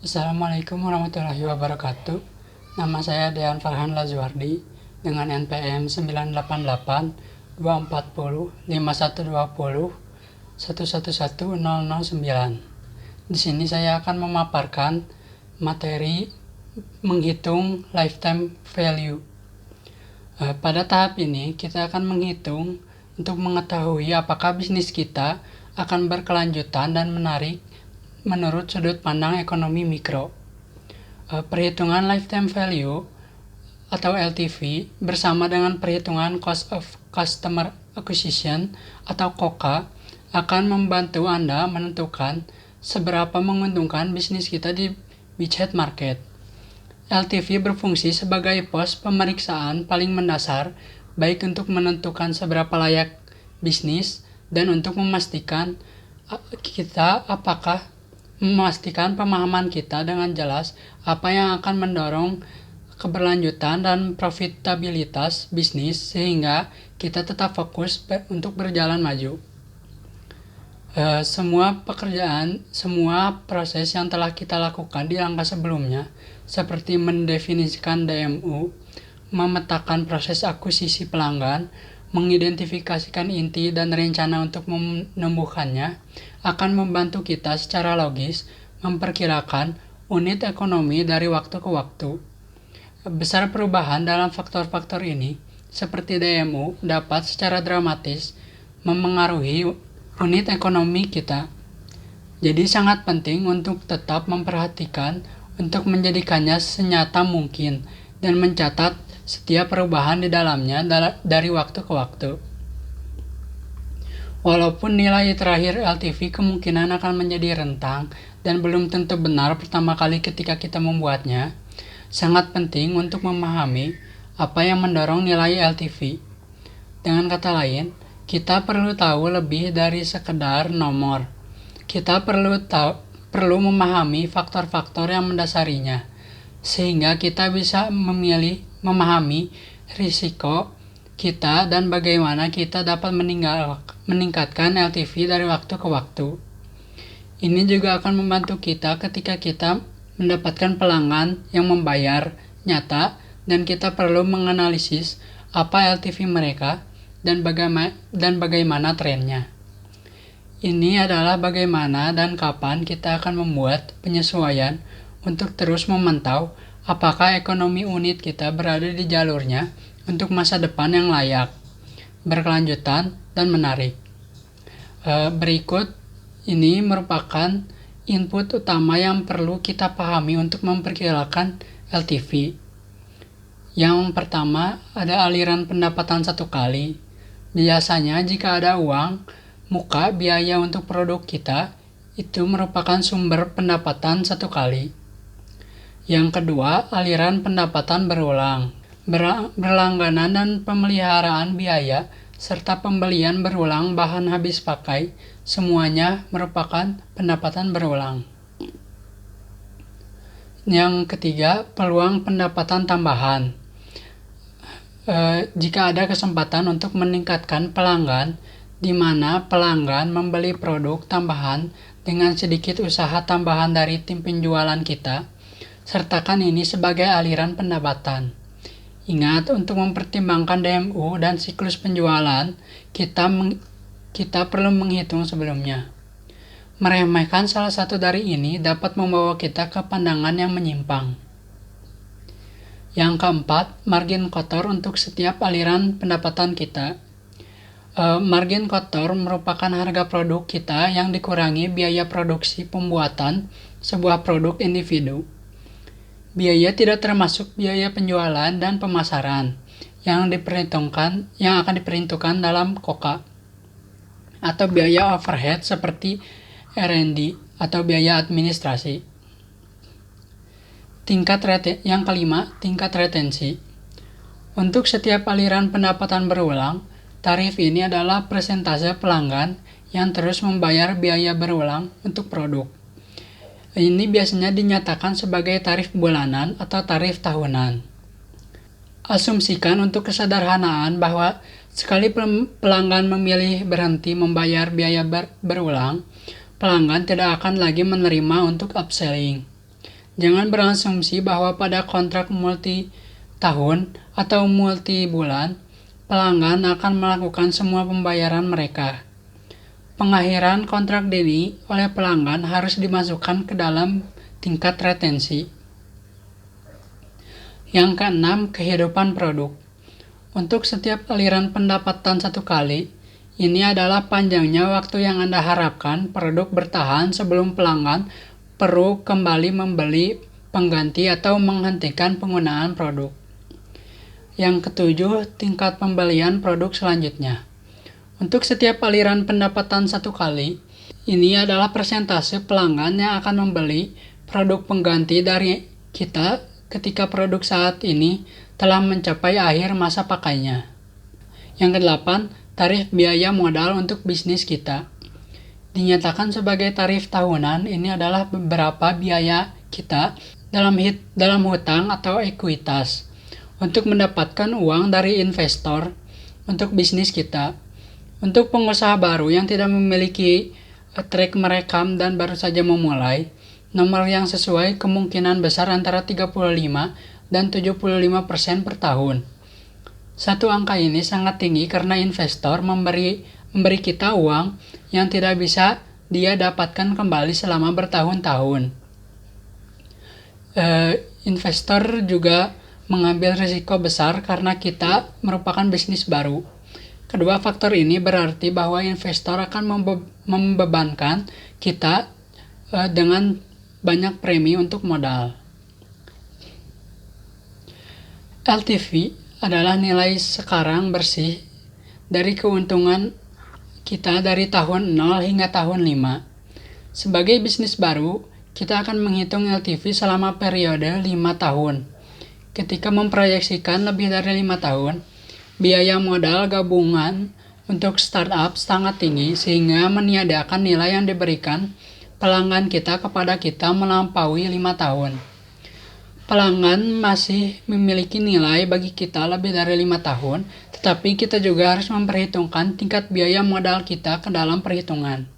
Assalamualaikum warahmatullahi wabarakatuh. Nama saya Dean Farhan Lazuardi dengan NPM 988-240-5120-111009. Di sini saya akan memaparkan materi menghitung lifetime value. Pada tahap ini kita akan menghitung untuk mengetahui apakah bisnis kita akan berkelanjutan dan menarik menurut sudut pandang ekonomi mikro. Perhitungan lifetime value atau LTV bersama dengan perhitungan cost of customer acquisition atau COCA akan membantu Anda menentukan seberapa menguntungkan bisnis kita di beachhead market. LTV berfungsi sebagai pos pemeriksaan paling mendasar baik untuk menentukan seberapa layak bisnis dan untuk memastikan pemahaman kita dengan jelas apa yang akan mendorong keberlanjutan dan profitabilitas bisnis sehingga kita tetap fokus untuk berjalan maju. Semua proses yang telah kita lakukan di langkah sebelumnya seperti mendefinisikan DMU, memetakan proses akuisisi pelanggan, mengidentifikasikan inti dan rencana untuk menumbuhkannya akan membantu kita secara logis memperkirakan unit ekonomi dari waktu ke waktu. Besar perubahan dalam faktor-faktor ini, seperti DMU, dapat secara dramatis memengaruhi unit ekonomi kita. Jadi sangat penting untuk tetap memperhatikan untuk menjadikannya senyata mungkin dan mencatat setiap perubahan di dalamnya dari waktu ke waktu. Walaupun nilai terakhir LTV kemungkinan akan menjadi rentang dan belum tentu benar pertama kali ketika kita membuatnya, sangat penting untuk memahami apa yang mendorong nilai LTV. Dengan kata lain, kita perlu tahu lebih dari sekedar nomor. Kita perlu memahami faktor-faktor yang mendasarinya, sehingga kita bisa memahami risiko kita dan bagaimana kita dapat meningkatkan LTV dari waktu ke waktu. Ini juga akan membantu kita ketika kita mendapatkan pelanggan yang membayar nyata dan kita perlu menganalisis apa LTV mereka dan bagaimana trennya. Ini adalah bagaimana dan kapan kita akan membuat penyesuaian untuk terus memantau apakah ekonomi unit kita berada di jalurnya untuk masa depan yang layak, berkelanjutan, dan menarik. Berikut ini merupakan input utama yang perlu kita pahami untuk memperkirakan LTV. Yang pertama, ada aliran pendapatan satu kali. Biasanya jika ada uang, muka biaya untuk produk kita, itu merupakan sumber pendapatan satu kali. Yang kedua, aliran pendapatan berulang. Berlangganan dan pemeliharaan biaya, serta pembelian berulang bahan habis pakai, semuanya merupakan pendapatan berulang. Yang ketiga, peluang pendapatan tambahan. Jika ada kesempatan untuk meningkatkan pelanggan, di mana pelanggan membeli produk tambahan dengan sedikit usaha tambahan dari tim penjualan kita, sertakan ini sebagai aliran pendapatan. Ingat, untuk mempertimbangkan DMU dan siklus penjualan, kita perlu menghitung sebelumnya. Meremehkan salah satu dari ini dapat membawa kita ke pandangan yang menyimpang. Yang keempat, margin kotor untuk setiap aliran pendapatan kita. Margin kotor merupakan harga produk kita yang dikurangi biaya produksi pembuatan sebuah produk individu. Biaya tidak termasuk biaya penjualan dan pemasaran yang akan diperhitungkan dalam COCA atau biaya overhead seperti R&D atau biaya administrasi. Yang kelima, tingkat retensi. Untuk setiap aliran pendapatan berulang, tarif ini adalah persentase pelanggan yang terus membayar biaya berulang untuk produk. Ini biasanya dinyatakan sebagai tarif bulanan atau tarif tahunan. Asumsikan untuk kesederhanaan bahwa sekali pelanggan memilih berhenti membayar biaya berulang, pelanggan tidak akan lagi menerima untuk upselling. Jangan berasumsi bahwa pada kontrak multi tahun atau multi bulan, pelanggan akan melakukan semua pembayaran mereka. Pengakhiran kontrak dini oleh pelanggan harus dimasukkan ke dalam tingkat retensi. Yang keenam, kehidupan produk. Untuk setiap aliran pendapatan satu kali, ini adalah panjangnya waktu yang Anda harapkan produk bertahan sebelum pelanggan perlu kembali membeli pengganti atau menghentikan penggunaan produk. Yang ketujuh, tingkat pembelian produk selanjutnya. Untuk setiap aliran pendapatan satu kali, ini adalah persentase pelanggan yang akan membeli produk pengganti dari kita ketika produk saat ini telah mencapai akhir masa pakainya. Yang kedelapan, tarif biaya modal untuk bisnis kita. Dinyatakan sebagai tarif tahunan, ini adalah beberapa biaya kita dalam hutang atau ekuitas untuk mendapatkan uang dari investor untuk bisnis kita. Untuk pengusaha baru yang tidak memiliki track merekam dan baru saja memulai, nomor yang sesuai kemungkinan besar antara 35 dan 75% per tahun. Satu angka ini sangat tinggi karena investor memberi kita uang yang tidak bisa dia dapatkan kembali selama bertahun-tahun. Investor juga mengambil risiko besar karena kita merupakan bisnis baru. Kedua faktor ini berarti bahwa investor akan membebankan kita dengan banyak premi untuk modal. LTV adalah nilai sekarang bersih dari keuntungan kita dari tahun 0 hingga tahun 5. Sebagai bisnis baru, kita akan menghitung LTV selama periode 5 tahun. Ketika memproyeksikan lebih dari 5 tahun, biaya modal gabungan untuk startup sangat tinggi sehingga meniadakan nilai yang diberikan pelanggan kita kepada kita melampaui 5 tahun. Pelanggan masih memiliki nilai bagi kita lebih dari 5 tahun, tetapi kita juga harus memperhitungkan tingkat biaya modal kita ke dalam perhitungan.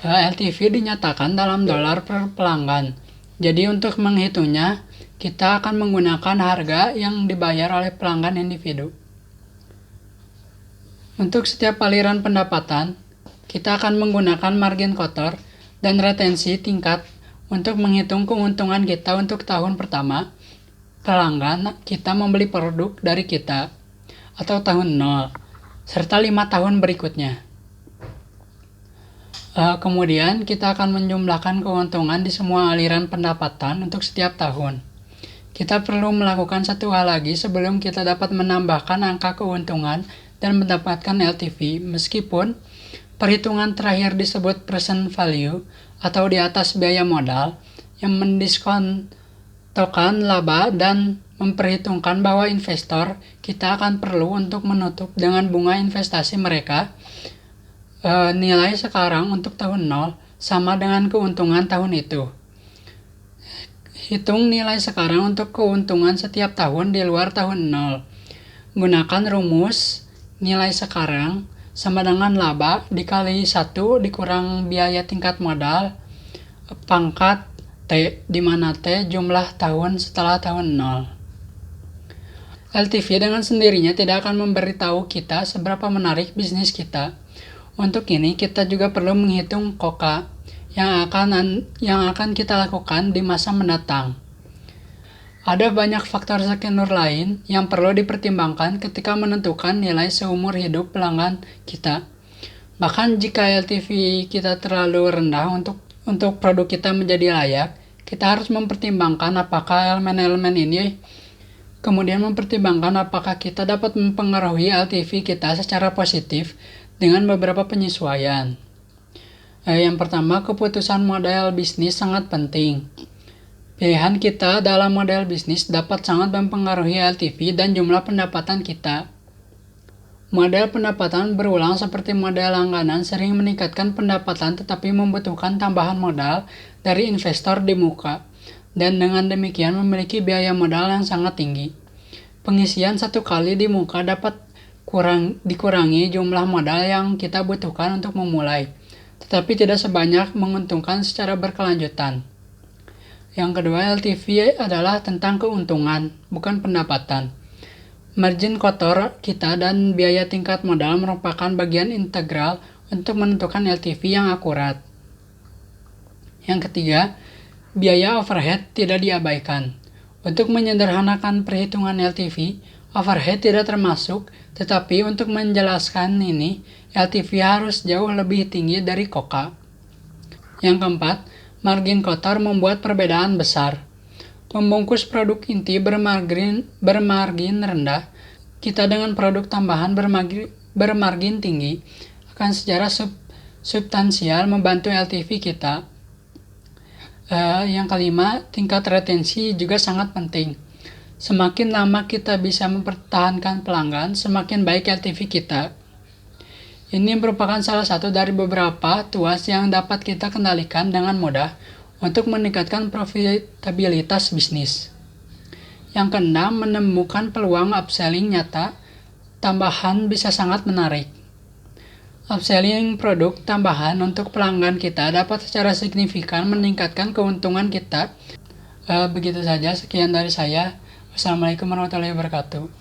LTV dinyatakan dalam dolar per pelanggan. Jadi untuk menghitungnya, kita akan menggunakan harga yang dibayar oleh pelanggan individu. Untuk setiap aliran pendapatan, kita akan menggunakan margin kotor dan retensi tingkat untuk menghitung keuntungan kita untuk tahun pertama pelanggan kita membeli produk dari kita atau tahun 0 serta 5 tahun berikutnya. Kemudian kita akan menjumlahkan keuntungan di semua aliran pendapatan untuk setiap tahun. Kita perlu melakukan satu hal lagi sebelum kita dapat menambahkan angka keuntungan dan mendapatkan LTV, meskipun perhitungan terakhir disebut present value atau di atas biaya modal yang mendiskontokan laba dan memperhitungkan bahwa investor kita akan perlu untuk menutup dengan bunga investasi mereka. Nilai sekarang untuk tahun 0 sama dengan keuntungan tahun itu. Hitung nilai sekarang untuk keuntungan setiap tahun di luar tahun 0. Gunakan rumus nilai sekarang sama dengan laba dikali 1 dikurang biaya tingkat modal pangkat T, di mana T jumlah tahun setelah tahun 0. LTV dengan sendirinya tidak akan memberitahu kita seberapa menarik bisnis kita. Untuk ini kita juga perlu menghitung KOKA yang akan kita lakukan di masa mendatang. Ada banyak faktor skenario lain yang perlu dipertimbangkan ketika menentukan nilai seumur hidup pelanggan kita. Bahkan jika LTV kita terlalu rendah untuk produk kita menjadi layak, kita harus mempertimbangkan apakah elemen-elemen ini, kemudian mempertimbangkan apakah kita dapat mempengaruhi LTV kita secara positif dengan beberapa penyesuaian. Yang pertama, keputusan model bisnis sangat penting. Pilihan kita dalam model bisnis dapat sangat mempengaruhi LTV dan jumlah pendapatan kita. Model pendapatan berulang seperti model langganan sering meningkatkan pendapatan tetapi membutuhkan tambahan modal dari investor di muka, dan dengan demikian memiliki biaya modal yang sangat tinggi. Pengisian satu kali di muka dapat dikurangi jumlah modal yang kita butuhkan untuk memulai, tetapi tidak sebanyak menguntungkan secara berkelanjutan. Yang kedua, LTV adalah tentang keuntungan, bukan pendapatan. Margin kotor kita dan biaya tingkat modal merupakan bagian integral untuk menentukan LTV yang akurat. Yang ketiga, biaya overhead tidak diabaikan. Untuk menyederhanakan perhitungan LTV, overhead tidak termasuk, tetapi untuk menjelaskan ini, LTV harus jauh lebih tinggi dari KOKA. Yang keempat, margin kotor membuat perbedaan besar. Membungkus produk inti bermargin rendah, kita dengan produk tambahan bermargin tinggi akan secara substansial membantu LTV kita. Yang kelima, tingkat retensi juga sangat penting. Semakin lama kita bisa mempertahankan pelanggan, semakin baik LTV kita. Ini merupakan salah satu dari beberapa tuas yang dapat kita kendalikan dengan mudah untuk meningkatkan profitabilitas bisnis. Yang keenam, menemukan peluang upselling nyata tambahan bisa sangat menarik. Upselling produk tambahan untuk pelanggan kita dapat secara signifikan meningkatkan keuntungan kita. Begitu saja, sekian dari saya. Wassalamualaikum warahmatullahi wabarakatuh.